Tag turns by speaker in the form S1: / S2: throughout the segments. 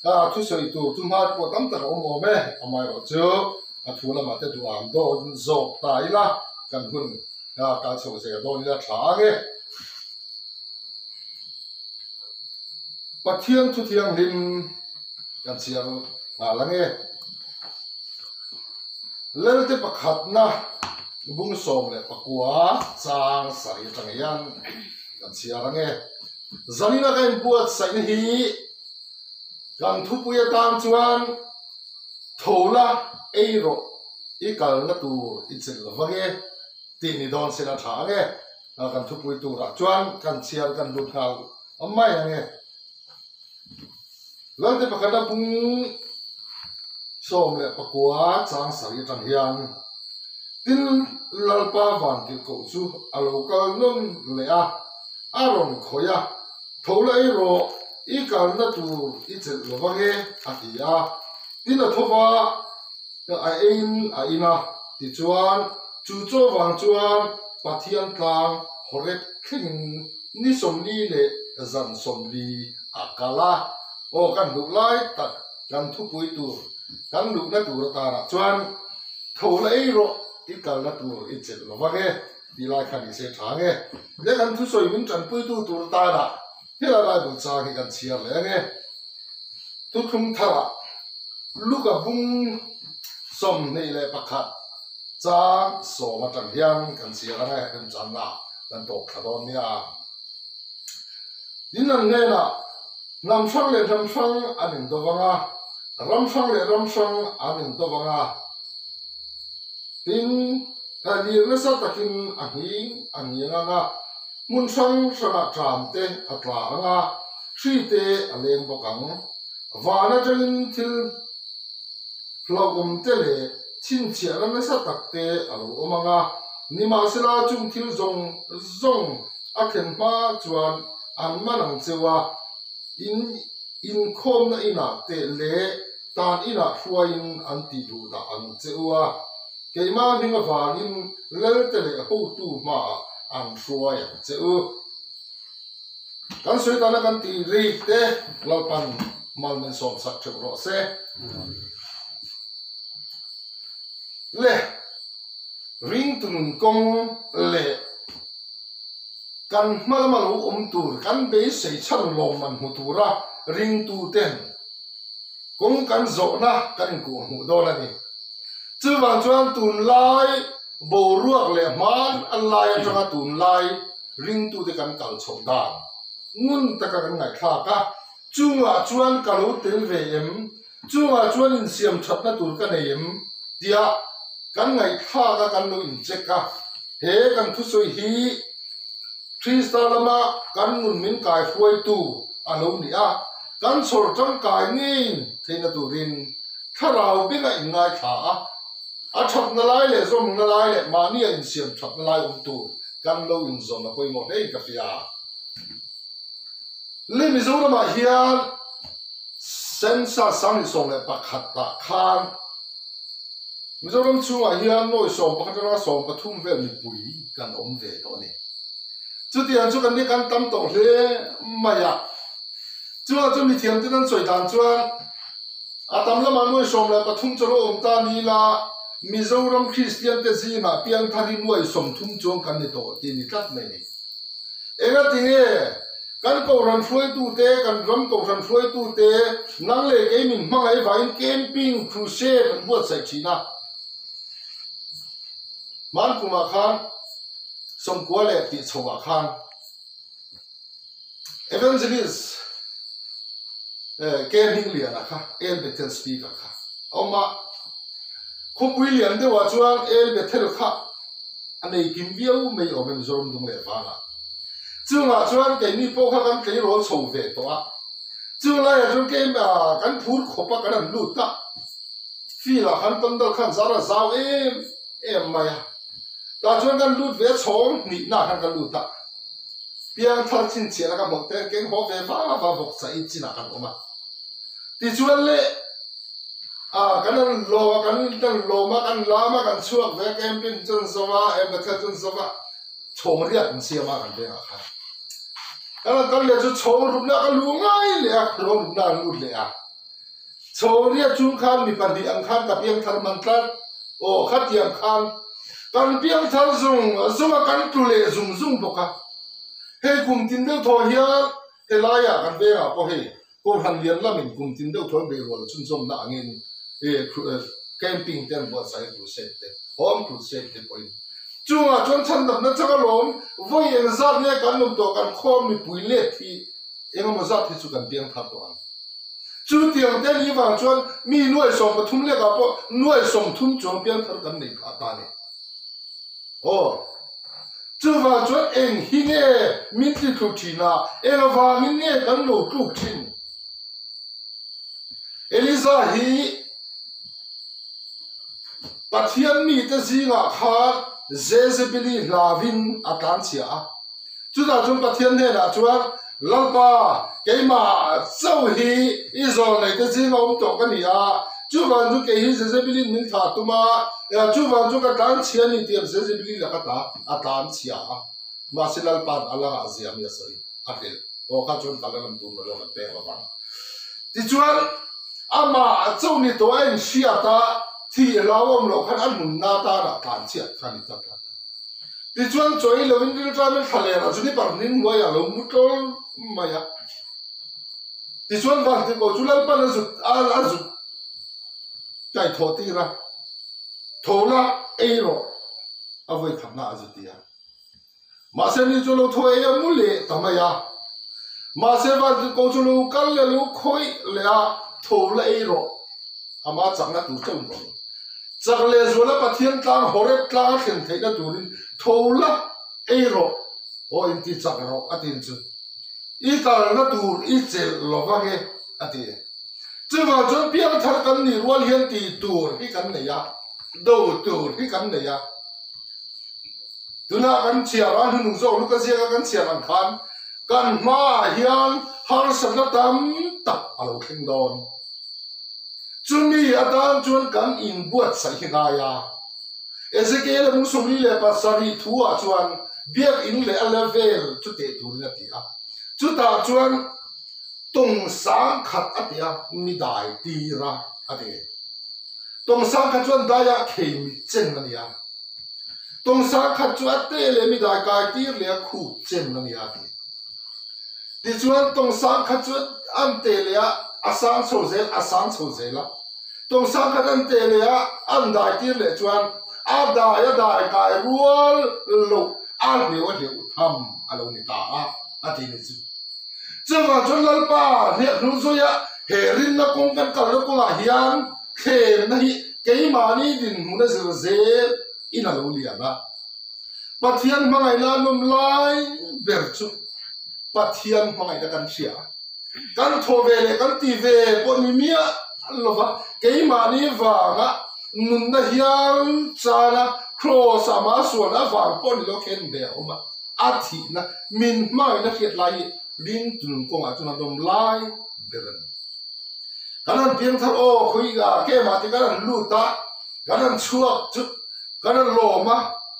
S1: thu soi tu tu ma po tam ta o me amai ro chu thu la ma te tu am do zo tai la kan hun ka so se do ni la tha nge pathian thu thiang lim kan chiang la nge lelte pakhat na bung som le pakua chang sari tangian kan chiang nge zanina kan buat sai hi kan thu puya tam chuan thola eiro ikal na tu ichel vange ti ni don se na tha nge kan thu pui tu ra chuan kan chial kan lu thal amai nge lelte pakhat na bung som le pakua chang sari tangian tin lalpa van ki ko chu alokal non le a aron khoya thola eiro ikal na tu ichel vange atia tin a thova a ina ti chuan chu cho wang chuan pathian tlang horet thing ni somli le zan somli akala o kan du lai tak kan thu pui tu kan lu na tu ta ra chuan thola eiro ikal na tu ichel vange di lai khan se thange le kan thu soi min chan pui tu ta ra hela lai bu cha ki kan chia le nge tu thum thara luka bung som nei le pakhat cha so ma tang hian kan chia ka nge kan chan na kan tok thadon nia din nan nge na nam sang le ram sang anin do wanga ram sang le ram sang anin do wanga tin ta ni na sa takin angianga nga mun sang sanga tram te atla anga thi te aleng bokang vana jangin thil flogum te le chin chia na sa tak te alo omanga nima sila chung thil zong akhen ma chuan an manang chewa in khom na ina te le tan ina huain an ti du da an chewa keima ninga wangin lel te le ho tu ma an huai cheu kan soi ta na kan ti ri te lalpan malmen som sak cheu ro se le ring tunun kong le kan malamalu tur kan be sei chan lom man hutura ring tu ten kong kan zo na kan ku hu do na ni chu wang chuan tun lai bo ruak le man an lai atanga tun lai ring tu te kan kal chom da ngun ta ka kan ngai kha ka chunga chuan kalu tel ve em chunga chuan in siam that na tur ka nei em dia kan ngai kha ka kan lo in check ka he kan thu soi hi Krista lama kan mun min kai fuai tu alo ni a kan sor tang kai ni theina turin tharau binga ingai tha a thap na lai le zom na lai le mani in siam thap na lai tu kan lo in zom na koi mo dei ka fia le mi zo ma hian sensa sang song le pakhat ta khan mi zo ram chu a hian noi som pakhat na som pathum ve mi pui kan om ve to ni chu tian chu kan ni kan tam to hle maya chu mi thiam te nan choi dan chuan atam la ma noi som la pathum choro om ta ni la mizoram christian te zina piang thari nuai som thum chong kan ni to ti ni tat mai ni enga tinge kan ko ran floi tu te kan ram ko ran floi tu te nang le ke min mangai vain camping crusade buat sai china man kuma khan som kwa le ti chowa khan evangelist ken hinglian kha el betel speaker kha oma khop william de wa chuan el betel kha anei kim viau mei omen zorom dung le wala chunga chuan ke ni po kha kan ke ro chho ve to a chunga ya chu ke kan phur khopa kan lu ta fi la han ton dal khan zara zaw em maya ta chuan kan lut ve chom ni na kan lut ta piang thar chin che la ka mok te keng ho ve va bok sa i china kan oma ti chuan le kan lo ma kan lama kan chuak ve camping chun sova em ka chun sova chom riat an sia ma kan ve kha kan le chu chom rup na kan lu ngai le a ro rup na lu le a Choria chung khan mi pan di ang khan ka piang thar man tlat o khat yang khan kan piang thar zung kan tu le zung boka he kum tin deuh thaw hian he laia kan venga po he ko han lian lamin kum tin deuh thaw be rol chun som na angin camping ten bo sai tu set te home tu set te point chunga chon chan dam na chaka lom voi en zat ne kan nom to kan khom mi pui le thi engam zat thi chu kan piang thar to an chu tiang te ni wang chuan mi nuai som pathum le ka po nuai som thum chom piang thar kan nei pha ta ne o chu wa chuan eng hi nge min ti thu thina eng wa min nge kan lo tu thin Eliza hi pathian mi te zinga kha Jezebeli lavin atan chia chu da chun pathian ne na chuan lalpa keima chau hi izol nei te zinga to kan nia chu van chu ke hi Jezebeli min tha tuma ya chu van chu ka tan chia ni tiam Jezebeli la ka ta atan chia ma silal pan ala aziam ya sai atel o ka chun kalam tu no lo ka pe wa ti chuan ama chau ni to en siata thi lawom lo khan an mun na ta ra tan chia khan ta ta ti chuan choi lovin dil tra men thale ra chuni par nin wa ya lo mutol maya ti chuan van ti ko chulal pan zu a zu kai tho ti ra thola eiro avoi thamna azu tia ma se ni chulo tho e mu le tamaya ma se van ti ko chulo kal le lu khoi le a thola eiro ama changna tu chong ko chagle zola pathian tlang horep tlang khen theina turin thola eiro o inti chakro atin chu I kal na tur I chel lovange ati chuwa chon piang thar kan ni rual hian ti tur hi kan nei ya do tur hi kan nei ya tuna kan chia ran hnu zo lu ka sia kan chia ran khan kan ma hian har sabna tam tak alo thing don chumi adan chuan kan in buat sai hina ya Ezekiel mu somli le pasari thua chuan biak in le level chu te tur na ti a chu ta chuan tong sang khat atia mi dai ti ra ate tong sang khat chuan daya khei mi chen na ya tong sang khat chu ate le mi dai kai ti le khu chen na ya ti chuan tong sang khat chu an te le asang so zel la tong sang khat an te le an dai ti le chuan a dai kai rual lo an le wa le tham alo ni ta ati ni chu Chama chon lalpa ne nu zo ya herin na kong kan kal ko la hian khen na hi keima ni din mu na zir zel ina lo lia na pathian mangai na nom lai ber chu pathian mangai da kan sia kan tho ve le kan ti ve po ni mia lova keima ni wa nga nun na hian chana cross ama so na wa po ni lo khen be oma athi na min mai na khiat lai Din tunung kong atuna dom lai beren. Kanan piang thar o khui ga ke ma ti kanan luta kanan chuak chu kanan loma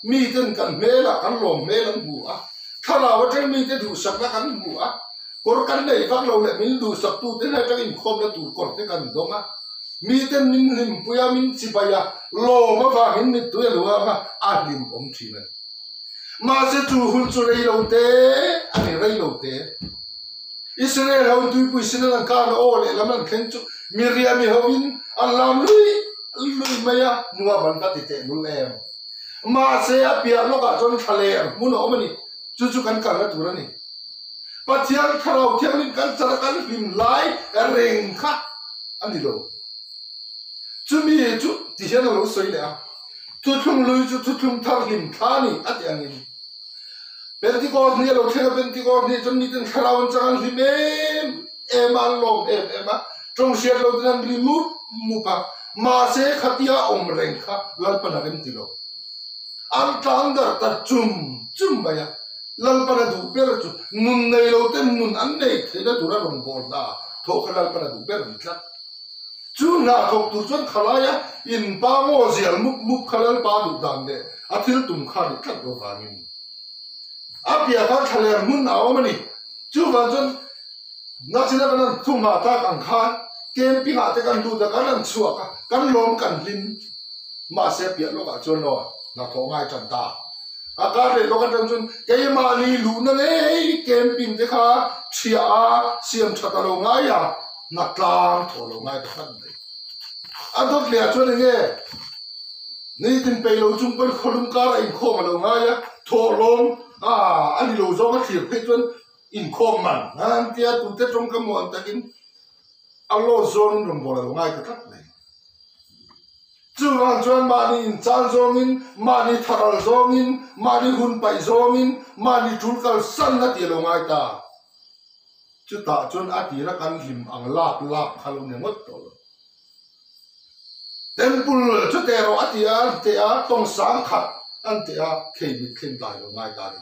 S1: mi ten kan mela kan lom melan bua. Khala wa ten mi te du sak na kan bua. Kor kan nei vak lo le min du sak tu ten ha tang khom na tu kor te kan donga. Mi ten min lim puya min chibaya loma va min mi tu lo ma a lim om thina. Ma se tu hul chu rei lo te ani rei lo te Israel hau tu pu Israel ka na ole laman khen chu Miriam mi hawin alam lui maya nuwa ban ka ti te nu em ma se apia lo ka chon khale mu no mani chu kan ka na tu ni pathian kharau thiam ni kan chara kan him lai reng kha ani lo chu mi chu ti hian lo soi le a tu thum lui chu tu thum thar him thani ati angin Pentecost ni lo thega Pentecost ni chon ni ten kharawan changan hi em an lom em trong siat lo ten ri mu pa ma se khatia om reng kha lal panarem tilo an tang dar ta chum baya lal pana du per chu nun nei lo ten nun an nei theda dura rong bol da tho khalal pana du per ni tla chu na thok tu chon khalaya in pa mo zial muk khalal pa du dan de athil tum kha ni tla do wangin Apia kan khaler mun awamani chu van chon na china kan thuma ta kan khan camping ate kan du da kan chuak kan lom kan lin ma se pia lo ka chon lo na tho ngai chan ta aka le lo kan chon ke ma ni lu na le camping te kha chia siam thata lo ngai ya na tlang tho lo ngai khan de adot le chon nge ni tin pe lo chung pen kholum ka ra in kho ma lo ngai ya tho lom ani lo zo ka thir pe chon in kho man han tia tu te trong ka mon ta kin alo zon rum bo lo ngai ka thak nei chu ran chuan ma ni in chan zong in ma ni tharal zong in ma ni hun pai zong in ma ni thul kal san na ti lo ngai ta chu ta chuan a ti ra kan lim ang lap khalo ne ngot to temple chu te ro a ti a tong sang khat an te a khei mi khin dai lo ngai ta ni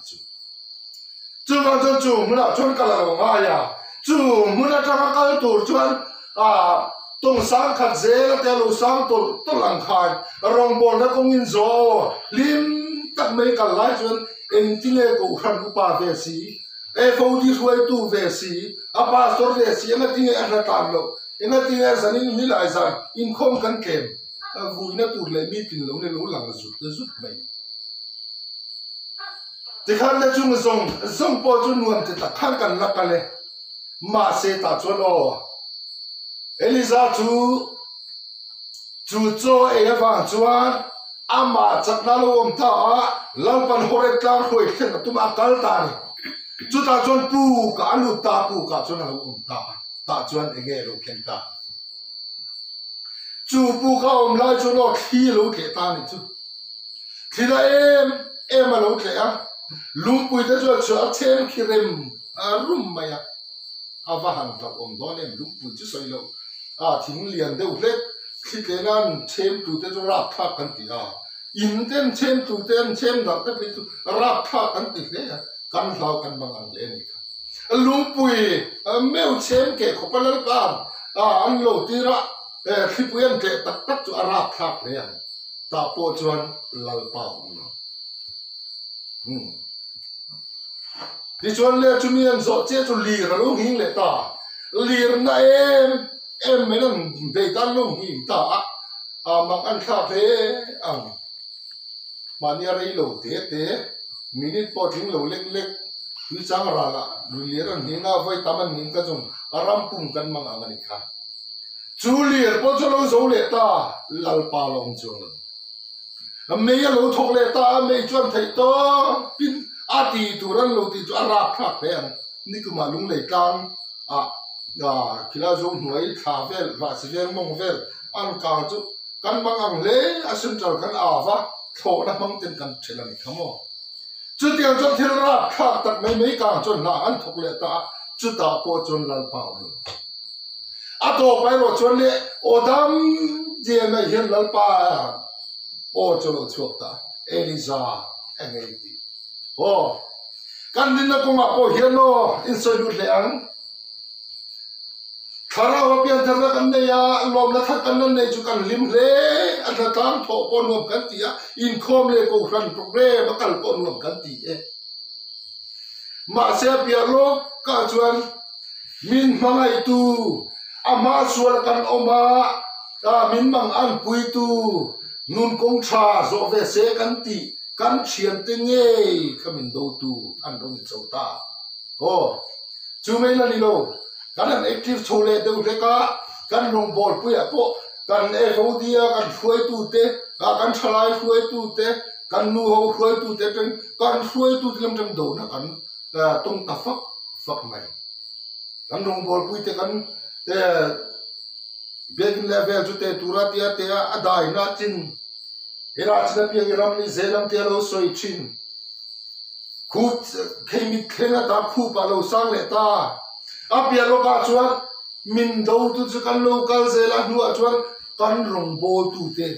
S1: chu ran chuan chu muna chuan kala lo ngai ya chu muna tanga kal tur chuan tong sang khat zel te lo sang to lang khan rong bol na kong in zo lim tak mai kal lai chuan en tile ko khan ku pa ve si e fo di huai tu ve si a pastor ve si na tinge an tam lo ena tinge sanin ni lai san in khom kan kem vui na tu le mi pin lo ne lo lang zut mai te khan le chung zong po chu nuam te ta khan kan la ka le ma se ta chuan o Eliza chu cho e wang chuan ama chakna lo om ta lalpan hore tlang hoi khen tu ma kal ta ni chu ta chuan pu ka alu ta pu ka chuan lo om ta chuan enge lo khen ta chu pu ka om lai chu lo thi lo ke ta ni chu thila em lo ke a lung pui te chu cha chen khirem rum maya ava han ta om don em lung pui chu soi lo thing lian deuh hlek khi te nan chem tu te chu rap thak kan ti in ten chem tu ten chem dar te pi chu rap thak kan ti le kan hlau kan bang ang le ni kha lung pui meu chem ke khopalal ka an lo ti ra khi puyan ke tak chu rap thak le ta po chuan lal pa no ti chuan le chu mian zo che chu li ra lu hing le ta lir na em mấy lần về tan luôn thì ta mang ăn khá thế mà nhà đây lâu thế minute po thing lâu lek cứ sang ra là lui liệt anh hình à với taman hình cái giống aram pum kan mang ang anh khá chú liệt po cho lâu dấu liệt ta lal pa long chuông mấy lâu thok liệt ta mấy chuan thấy to pin ati tu ran lâu ti chu arap khắc thế anh ní cứ mà lung lệ cam kila zong nuai tha vel va si vel mong vel an ka chu kan bang ang le a central kan awa tho na mang ten kan thela ni khamo chu tiang chu thil ra kha tak mai ka chu na an thok le ta chu ta po chon lal pa lo a to pai ro chon le odam je mai hian lal pa o chu lo chuak ta Eliza engeti kan din na ko ma po hian no in soi lut le ang khara wa pian thar kan ne ya lom na thak kan ne chu kan lim le an tha tam tho pon nom kan ti ya in khom le ko ran program ba kal pon nom kan ti ma se pia lo ka chuan min mangai tu ama sual kan oma min mang an pui tu nun kong tha zo ve se kan ti kan chiam te nge khamin do tu an dong chota chu mai la ni lo kan active chole de ka kan rong bol puya po kan evodia kan fuai tu te kan thalai fuai tu te kan nu ho fuai tu te kan fuai tu lam tam do na kan tung ta fak mai kan rong bol pui te kan begin level chu te tura tia te adai na chin era chna pi ram ni zelam te lo soi chin khut khemi khenga ta khu pa lo sang le ta apia lo ka chuan min do tu chu kan local zela nu a chuan kan rong bol tu te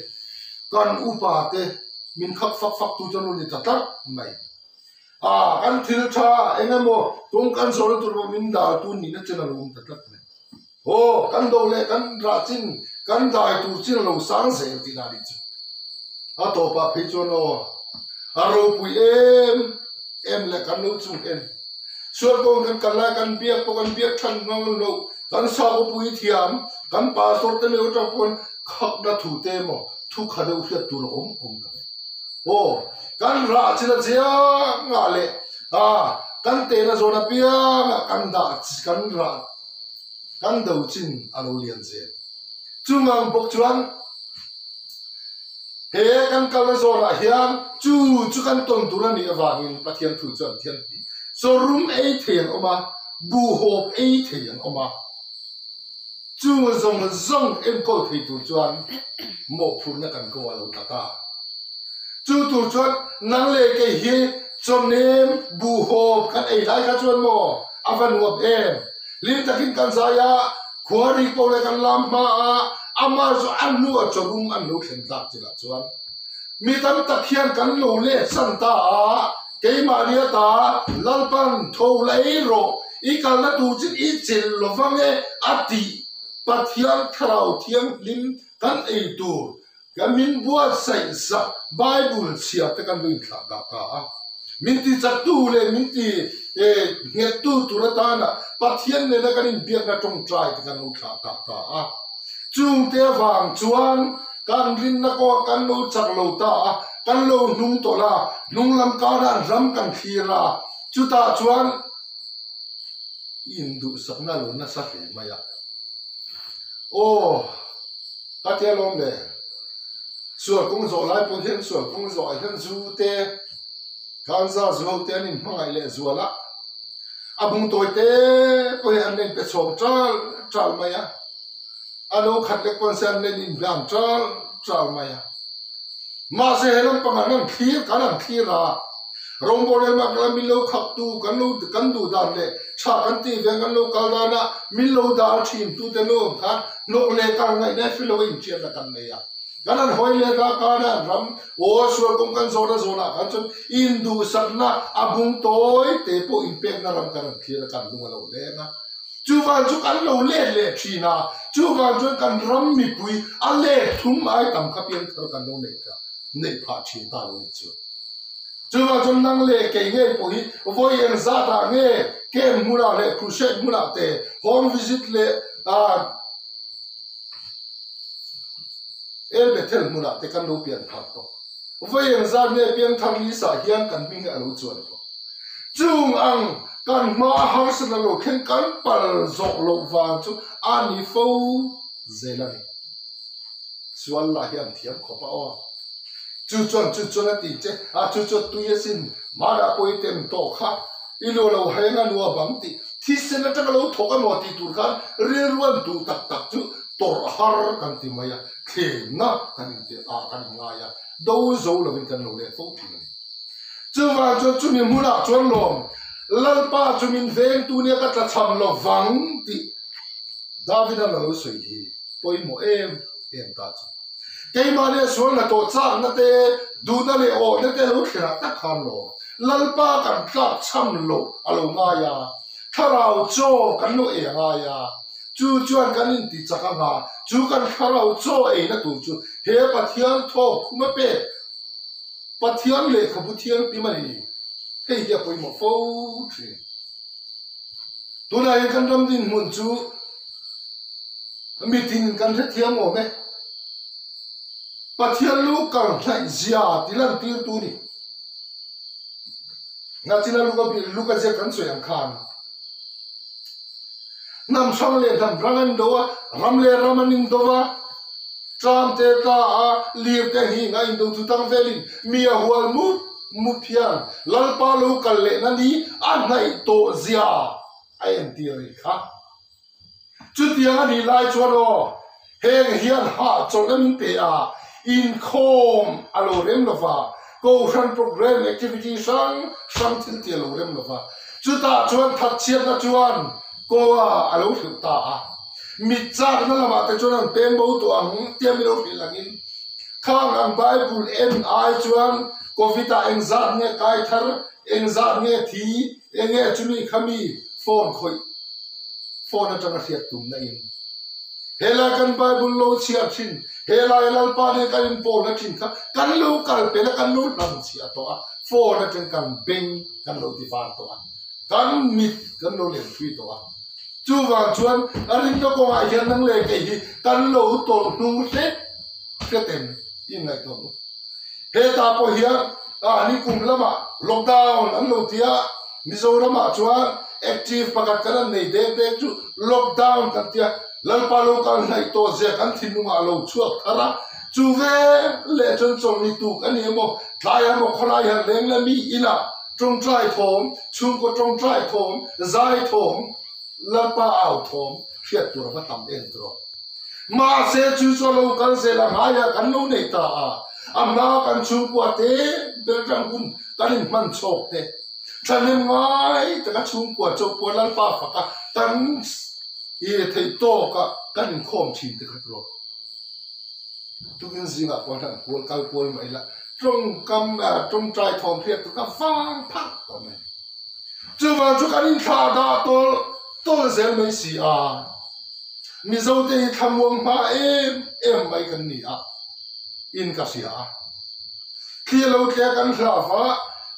S1: kan upa te min khak fak tu chon ni ta tak mai kan thil tha engamo tung kan sol tu min da tu ni na chena lo ta tak mai kan do le kan ra chin kan dai tu chin lo sang zel ti na ri chu a to pa phe chon lo a ro pui em le kan lo chung en sual kong kan kala kan biak po kan biak than ngong lo kan sa ko pui thiam kan pastor te leu ta pon khak da thu te mo thu kha de u tu om ta o kan ra chila chia nga le kan te na zona pia kan da kan ra kan do chin alo lian je chungang bok chuan he kan kal zona hian chu kan ton turani awangin pathian thu chuan thian pi so room ei thian oma bu hop ei thian oma chung zong em ko thei tu chuan mo phun na kan ko alo ta chu tu chuan nang le ke hi chonem bu hop kan ei lai ka chuan mo avan wop em lim takin kan saya khwari ko le kan lam ma ama zo anu a chorum anu khen ta chila chuan mi tam ta khian kan lo le san ta ke maria ta lalpan tho lai ro i kal na tu chin i chil lo vange ati pathian thrau thiang lim kan ei tu kan min bua sai sa bible sia te kan luin thla da ta min ti cha tu le min ti nge tu ra ta na pathian ne na kan in biak na tong trai te kan lu thla da ta chung te wang chuan kan rin na ko kan lo chak lo ta kan lo nung to la nung lam ka ran ram kan khira chu ta chuan in du sak na lo na sa he maya o ta te lom le sual kong zo lai po hian sual kong zo ai hian zu te kan za zo te nin hmangai le zuala abung toy te po hian nen pe chom tral maya alo khat le kon san nen in blam tral maya ma se helam panganan khir kanan khira rombole ma kala milo khak tu kan du dan le cha kan ti ve kan lo kal dana milo da thim tu te lo kha nok le ka ngai na filo in chen la kan le ya ganan hoi le ka kana ram o sual kong kan zona kan chon in du satna abung toy te po in pek na ram kan khira kan lu lo le na chu van chu kan lo le thina chu van chu kan ram mi pui a le thum ai tam kha pian thar kan lo le ta nei pha chin ta lo chu chu van chu nang le ke nge po hi voi en za ta nge ke mura le crusade mura te home visit le el betel mura te kan lo pian thar to voi en za nge pian thar li sa hian kan bing a lo chuan to chung ang kan ma har sa lo khen kan pal zok lo wang chu ani fo zelani sual la hian thiam kho pa o chu chon a ti che chu tu yesin mara poi tem to kha i lo hai nga nuwa bang ti thi sen ta lo thoka mo ti tur khan re ruan tu tak chu tor har kan ti maya khe na kan ti kan nga ya do zo lo kan lo le fo ti chu wa chu ni mura chon lom lalpa chumin veng tu ne ka tla cham lo wang ti david a lo soi hi poi mo em ta chu ke ma le sol na to chak na te du na le o na te lo khira ta khan lo lalpa kan tla cham lo alo nga ya tharau cho kan lo e nga ya chu chuan kan in ti chaka nga chu kan tharau cho e na tu chu he pathian tho khuma pe pathian le khabu thiang pi mani hei ya poi mo fo tri tu na ye kan ram din mun chu meeting kan the thiam mo me pathian lu kan thai zia tilan tir tu ni na china lu ka je kan soyang khan nam sang le dam rangan do ram le ramanin do wa tram te ta lier te hi ngai do tu tang velin mi a hual mu phian lalpa lu kal le na ni a nai to zia ai en ti ri kha chu tiang ani lai chuano heng hian ha chonam pe a in khom alo rem lova go ran program activity sang til ti alo rem lova chu ta chuan that chiat na chuan ko alo thu ta mi chak na lama te chuan pem bo to ang tiam lo pi langin khang ang bible en ai chuan Covid engzat nge kai thar engzat nge thi enge chuni khami phone khoi phone atanga hiat tum na in hela kan bible lo chia thin hela elal pa ne kan pol na thin kha kan lo kal pe na kan lo nam chia to a phone atang kan beng kan lo ti van to a kan mit kan lo len thui to a chú vàng chuan anh nó có ai hiện năng lệ cái gì căn lẩu tổ nu thế cái tiền in này tổ hết ta po hiện ni cùng lắm à lockdown anh lẩu tia Mizoram à chuan active pakat kan nei de de chu lockdown kan tia lalpa local này to je kan thin ma lo chuak thara chu ve le chon chon ni tu kan ni mo tlai mo khonai han leng la mi ina trong trai thom chung ko trong trai thom zai thom lalpa out thom fiat tu ra tam entro ma se chu so lo kan se la haya kan no nei ta amma kan chu kwa te de rang kun kan man chok te Chaneng ngai ta chung kwa chok kwa lalpa fa ka kan ye thei to ka kan khom chin te khatro tukin zinga kwa thang kwal kal kwal mai la trong kam trong trai thom phiat tu ka phang phak to mai chu wa chu kan in tha da to zel mai si a mi zo te thamwang ma em mai kan ni a in ka si a khi lo ke kan thla fa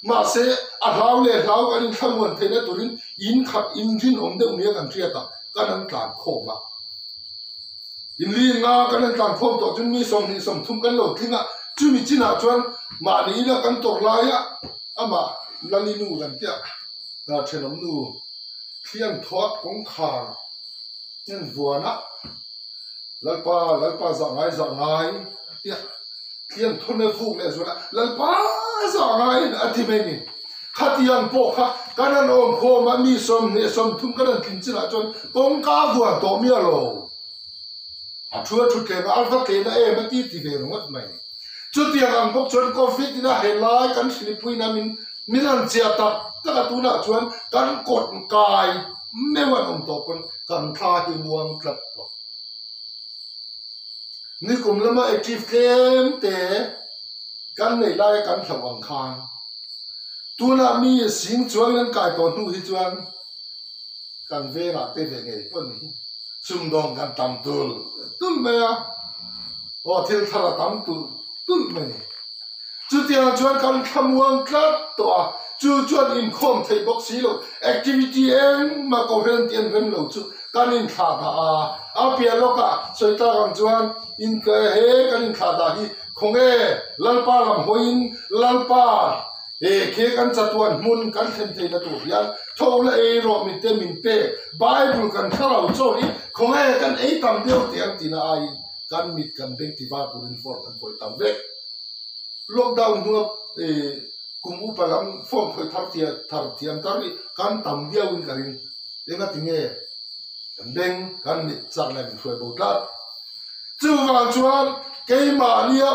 S1: mà sẽ lau lệ lau cái những tham quan thế này tụi in khắp in trên ông đâu nhớกันchia ta cáiนั้นการโคมอ่ะin liên nga cáiนั้นการโคมตัวจนมีสมทุ่มกันโหลดทิ้งอ่ะจุมีจีน่าชวนมานี่นะกันตัวลายอ่ะมาลาลินูกันเจ้าแต่เชนมนูเขียนทอดของขาเนี่ยวัวนะแล้วป้าสั่งไงเจ้าเขียนทนในฟูกเลยสุดละแล้วป้าสั่งไงอาทิตย์นี้ขัดยังปกค่ะการนั้นองค์โคมามีสมเนี่ยสมทุ่มกันกินจิละจนกงกาวัวตัวเมียโลช่วยชุดเกมอัลฟาเกนมันตีตีเวรหมดไหมจุดที่ยังพกชนโควิดนี่นะเห็นไล่กันสิลิปุยนะมิลันเจียตัดตะกตัวน่ะชวนกันกดกายไม่ว่าองค์ตัวคนกันท่าที่วงกลับตัวนี่กลุ่มละมาเอ็กทีฟเกมแต่กันในไล่กันสว่างคางตัวน่ะมีสิ่งชวนกันกายตัวนู้นที่ชวนกันเวลาเตะไงพวกนี้ซุ่มดองกันตำตุลไหมอ่ะโอ้เที่ยวทาราตำตุลไหมจุดที่ชวนกันทำวงกลับตัวจุดชวนอินคอมไทยบ็อกซี่โลแอคทิวิตี้เองมาโคเรนเตียนเรมโลจุกันอินขาดอาเปียโลกะสวยตากันชวนอินเกเฮกันอินขาดที่คงลัลปาลำหอยลัลปาเคกันจัดวันมุนกันเทนเทนตัวยันทั่วละรอมิเตมินเป้ไบเบิลกันข้าวโจนี่คงกันตำเดียวเตียงตีน่ากันมิดกันเบงที่ว่าตัวอินฟอร์กันคอยตำเวกล็อกดาวน์หัวกุมอุปลังฟอร์มคอยทับเทียมตารีกันตำเดียวอินกันยังก็ถึงกันเบงกันมิดจากนั้นช่วยบุตรจู่วันชวนเกย์มาเนีย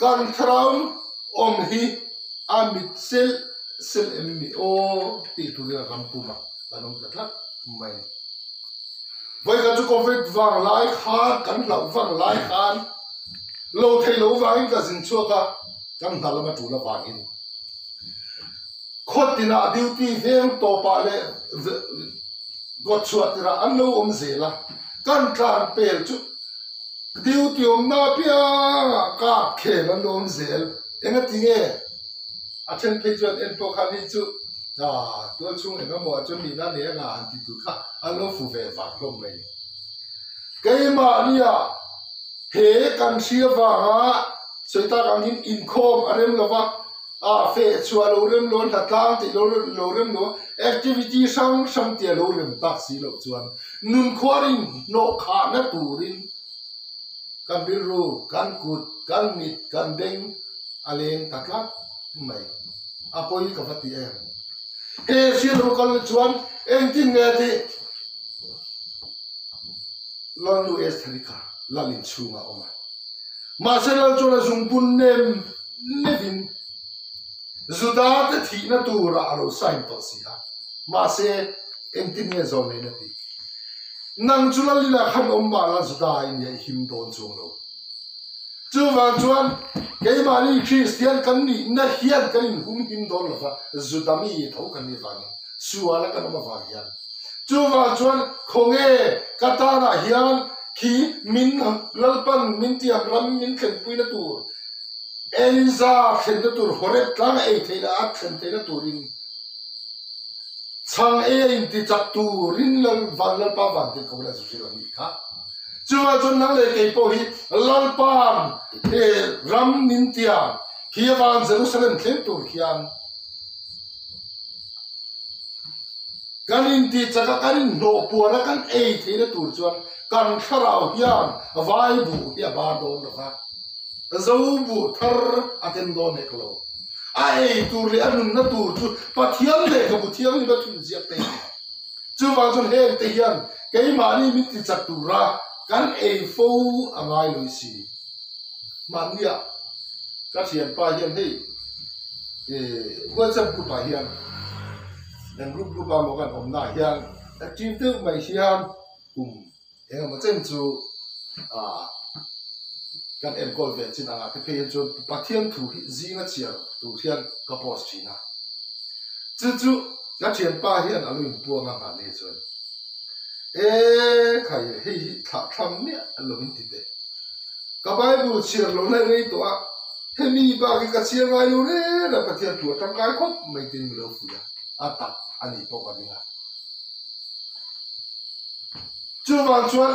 S1: กันทราวฮีอามิดเซลเอ็มบีโอที่ทุเรียนรำปูมาการองจัดละไม่ไว้กันจุกฟิตฟังไล่ขากันหลังฟังไล่ขาโลเทโลฟังกันสินชัวกันนั่นละมาจูละฟังอินคนที่น่าดิวตี้เฟมโตปาเลกดชัวติระอันโลเซละกันการเปิลจุดิวตี้น่าเปียกาเขลันโลเซลเอ็งติเงอาเช่นเพจเอ็นโปคันนี้จุตัวช่วงเอ็งหมอจนมีนั่นเองอันที่ตุค่ะอันโลฟูเวฟังลงเลยเกย์มาเนี่ยเฮกันเชียฟังสวยตากันอินคอมอะไรมั้งล่ะวะเฟซชัวร์โลเรมโลนทัดล้างติโลเรมโลแอคทิวิตี้ช่างเตียโลเรมตักสีโลชวนนุ่นควารินโนขาเนตูรินกันบิรูกันกุดกันมิดกันเด้งอะไรตัดล้างไม่อาปอยกับฟัตตี้เอเชียโลกาลชวนเอ็งที่เงที่ลอนลูเอสทริกาลาลินชูมาออกมาเซลล์จวนซุงปุนเนวินจุดาเตทีนัตูราอโลไซน์ตัวสิฮะมาเซเอ็งที่เงจอมเลยนะทีนังจุลลีลาขันอมมาลาจุดาอินเยหิมโดนจงโลจู่วันจวนเกย์มาลีคริสเตียนกันนี่น่าเฮียนกันนี่หุ่นหิมโดนละฟ้าจุดามีเท่ากันนี่ฟังชัวร์แล้วกันมาฟังยันจู่วันจวนคงกัตตานาเฮียนที่มินลัลปันมินที่อับรามมินเข็นปุยนัตูร์เอลิซาเข็นนัตูร์ฮอร์เรตลังเอเทน่าเข็นเทนัตูริน chang in ti chak tu rin lal van lal pa van ti ko la su sila ni kha chuwa chon nang le ke po hi lal pam e ram nin tia khi van Jerusalem thlem tur khian kanin ti chaka kanin no puana kan ei thile tur chuan kan kharau hian vai bu ya ba do lo kha zo bu thar aten do ne klo ai tur le anun na tur chu pathian le ka bu thiang ni ba thun zia te chu wang chon he te hian kei ma ni mi ti chak tu ra kan ei fo angai lui si man nia ka thian pa hian hei WhatsApp group pa hian dan group pa mo kan om na hian active tu mai hian mà chân chú kan em call về trên à cái page chú bắt thiên thủ gì ngắt chiang thủ thiên cái post chỉ na chú ngắt chiang ba hiện ở luôn buông ngang hàng này chú cái hay tham nè luôn thì thế cái bài bu chiang luôn này đấyตัวhay mi ba cái chiang này luôn đấy là bắt thiên thủ trong cái khóc mấy tiền mình đâu phụ ya ta anh ấy bảo cái gì chú vàng chuan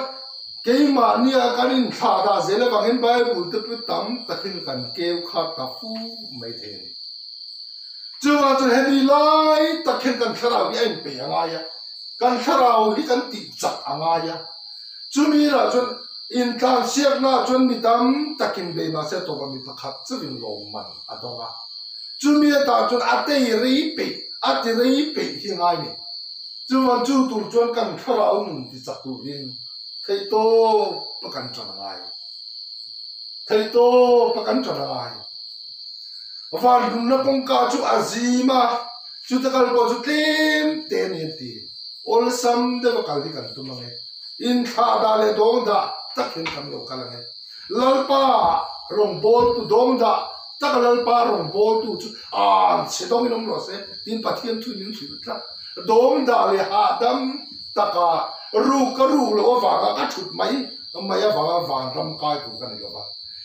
S1: cái mà nia cái in thà đã dễ là vàng hiện bài bùn tập tắm ta khi cần kêu khát ta phu mấy thế chú vàng chuan hết đi lại ta khi cần khát nào cái anh bể ngay ya cần khát nào cái cần tịt chặt ngay ya chú mi là chuan in càng siết na chuan mi tắm ta khi bể mà sẽ tổ mi ta khát chứ viên lồng man à đó à chú mi ta chuan ate ri bể hi ngay nè chú văn chú tụi chuan cần khao áo mình thì chặt tụi riêng thầy tô bắt cần chọn ai thầy tô bắt cần chọn ai và nó cũng cả chú azima chú ta cần bao chú thêm tiền như thế all sam để bắt cần đi cần tụi mình in khá đa lệ đông đã tất nhiên cầm đầu cái này lalpa rong bol tu đông đã tất cả lalpa rong bol tu chú sẽ đông cái nông lúa sẽ tin bắt thiên thu những chuyện đó dom da le ha dam taka ru ka ru lo wa ka thut mai maya wa wang ram kai ku kan lo ba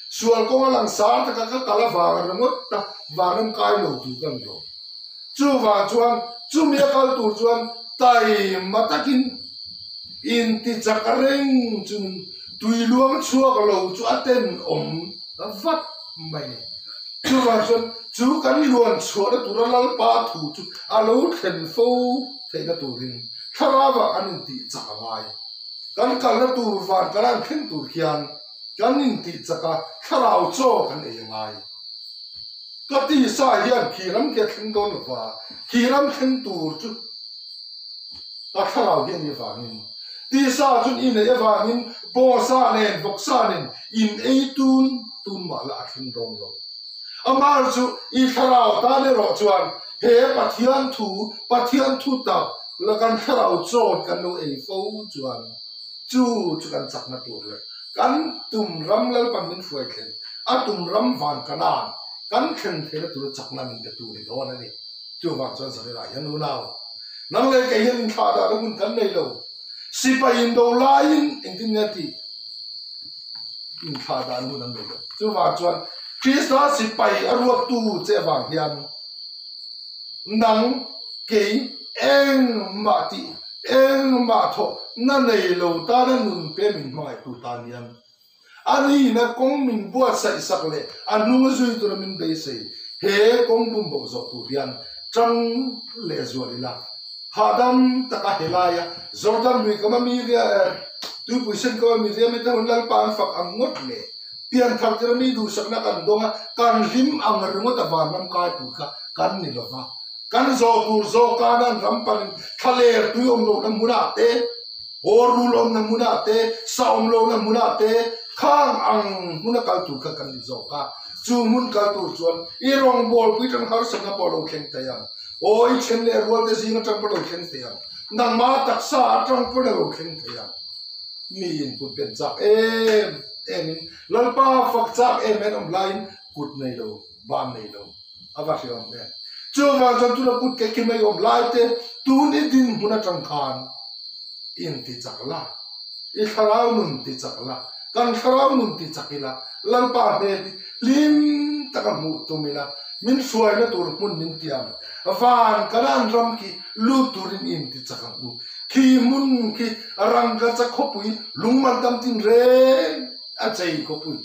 S1: sual ko lang sa ta ka kala wa ram ta wa ram kai lo tu kan lo chu wa chuan chu mi kal tu chuan tai matakin in ti chakareng chun tui luang chuak lo chu aten vat mai ni chu wa chuan chú cắn luồn chúa đã tụi nó lal pa thủ chú alo khen phô thế nó tụi mình khara và anh tị chặt ngay cắn cắn nó tụi vạn cắn anh khen tụi kian cắn anh tị chặt cả kharao cho cắn ấy ngay cái tị sa hiền khi lắm cái khen đón và khi lắm khen tụi chú cái kharao hiền như vậy tị sa chú in ấy vậy nhưng bo sa nên bọc sa nên in ấy tun mà là khen đón rồi amar chu I kharao ta le ro chuan he pathian thu ta la kan kharao chon kan no ei fo chuan chu kan chak na tur le kan tum ram lal pan min fuai khen a tum ram van kanan kan khen the la tur chak na min de tu ni do na ni chu wang chuan sa le la yan nu naw nang le ke hin kha da lo mun kan nei lo si pa in do la in tin na ti in kha da nu nang le chu wang chuan Krista si pai aruak tu che wang hian nang ke eng ma tho na nei lo ta na nun pe min mai tu ta nian ani na kong min bua sai sak le anu zui tu min be sei he kong bum bo zo tu hian chang le zuali la hadam taka helaya jordan mi kama mi ria tu puisen ko mi ria mi ta hunlal pan fak angot le pian thar tira mi du sakna kan donga kan rim ang rungot awan nam kai tu ka kan ni lo va kan zo tur zo kanan rampan thale tu om lo nam muna te oru lo nam muna te saum lo nam muna te khang ang muna kal tu ka kan ni zo ka chu mun kal tu chuan I rong bol pi tang har sakna polo khen ta yang oi chen le rual te singa tang polo khen ta yang nang ma tak sa tang polo khen ta yang mi in put ben chak em lalpa phật chak em online cút này đâu ban này đâu ava khi ông này chưa vào trong tu là cút cái kim này online thế tu nên tin muốn trăng khan in ti chak la I kharao nun ti chak la kan kharao nun ti chak la lalpa ne lim taka mu tu mila min suai na tur mun min tiam van karan ram ki lu turin in ti chakang u ki mun ki arang ka chakhopui lungman tam tin re a chei khopui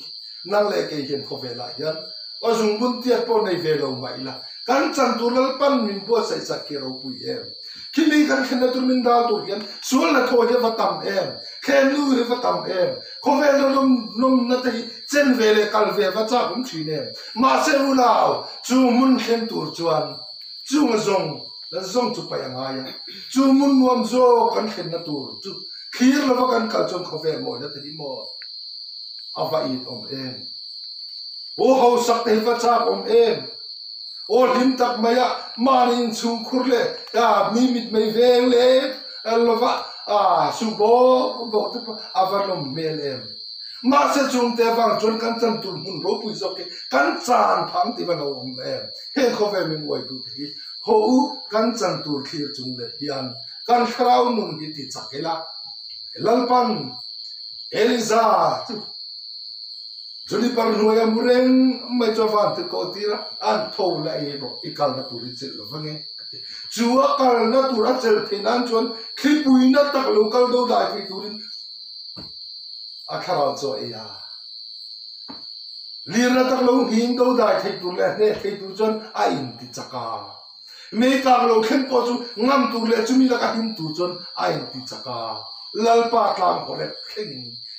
S1: nang le ke hian khovela hian o zung bun tiat po nei velo mai la kan chan tu lal pan min po sai sak ki ro pui em kimi kan khen tur min dal tur hian sul na tho he vatam em khen lu he vatam em khovel nom na te chen vele kal ve va cha kum thine ma se u lao chu mun khen tur chuan chu nga zong chu pa yang aya chu mun nuam zo kan khen na tur chu khir la va kan kal chon khovel mo na te mo ava it om em o ho sak te va cha om em o lim tak maya manin chung khurle ta mi mit mai veng le alova su bo te avalom mel em ma se chung te wang chon kan chan tu mun ro pui zo ke kan chan phang ti ban om em he khove min wai tu thi ho u kan chan tu khir chung le hian kan khrau nun gi ti chakela lalpan Eliza Juli par nuaya mureng mai jovan te ko tira an thou la e bo ikal na turi chel vange chuwa kal na tura chel thinan chon khipui na tak local do da ki turin akhara cho e ya lira tak lo hin do da thei tur le ne thei tur chon a in ti chaka me ka lo khen ko chu ngam tur le chumi la ka hin tur chon a in ti chaka lalpa tlam hore khen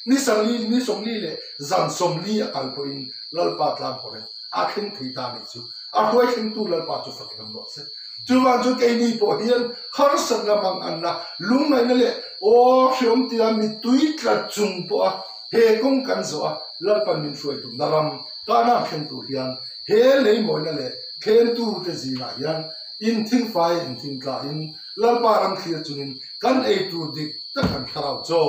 S1: ni som li le zan som li akal po in lalpa tlam hore akhin thita ni chu a hoi khin tu lalpa chu fakam lo se chu wan chu ke ni po hian har san na mang an na lung nai na le o shom ti mi tui tla chung po a he kong kan zo a lalpa min shoi tu naram ta na khen tu hian he le mo na le khen tu te zi na hian in thing fai in thing ka in lalpa ram khir chunin kan ei tu dik ta kan kharau cho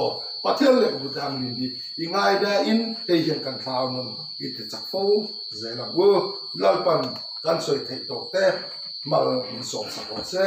S1: pathel le bu dang ni bi ingai da in he hian kan thau non it chak fo zela go lalpan kan soi thei to te mal som sa ko se